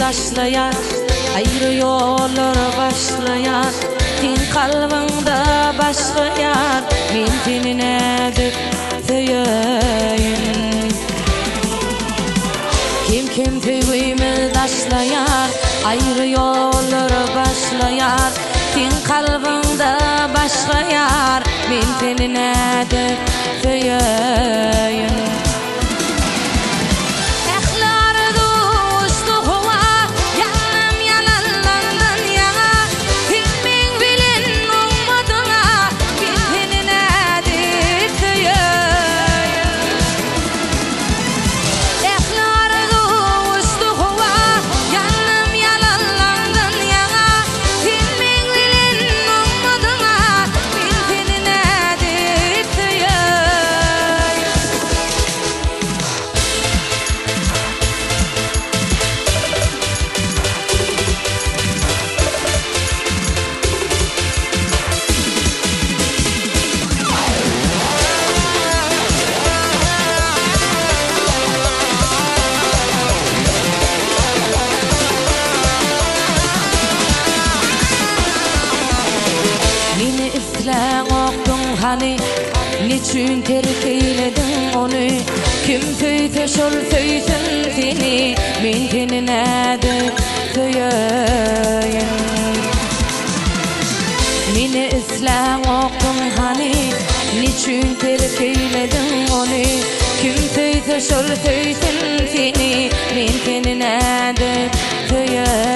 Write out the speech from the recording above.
taşlayar, ayrı yollar başlayar. Tin kalbimde başka yar, men tenine döp söyeyim. Kim tüyümü taşlayar, ayrı yollar başlayar. Tin kalbimde başka yar, men tenine döp söyeyim. Hani niçin terk eyledin onu? Kim söyse şol söysin seni, men tenine de söyeyim. Meni islam oqdun hani, niçin terk eyledin onu? Kim söyse şol söysin seni, men tenine de söyeyim.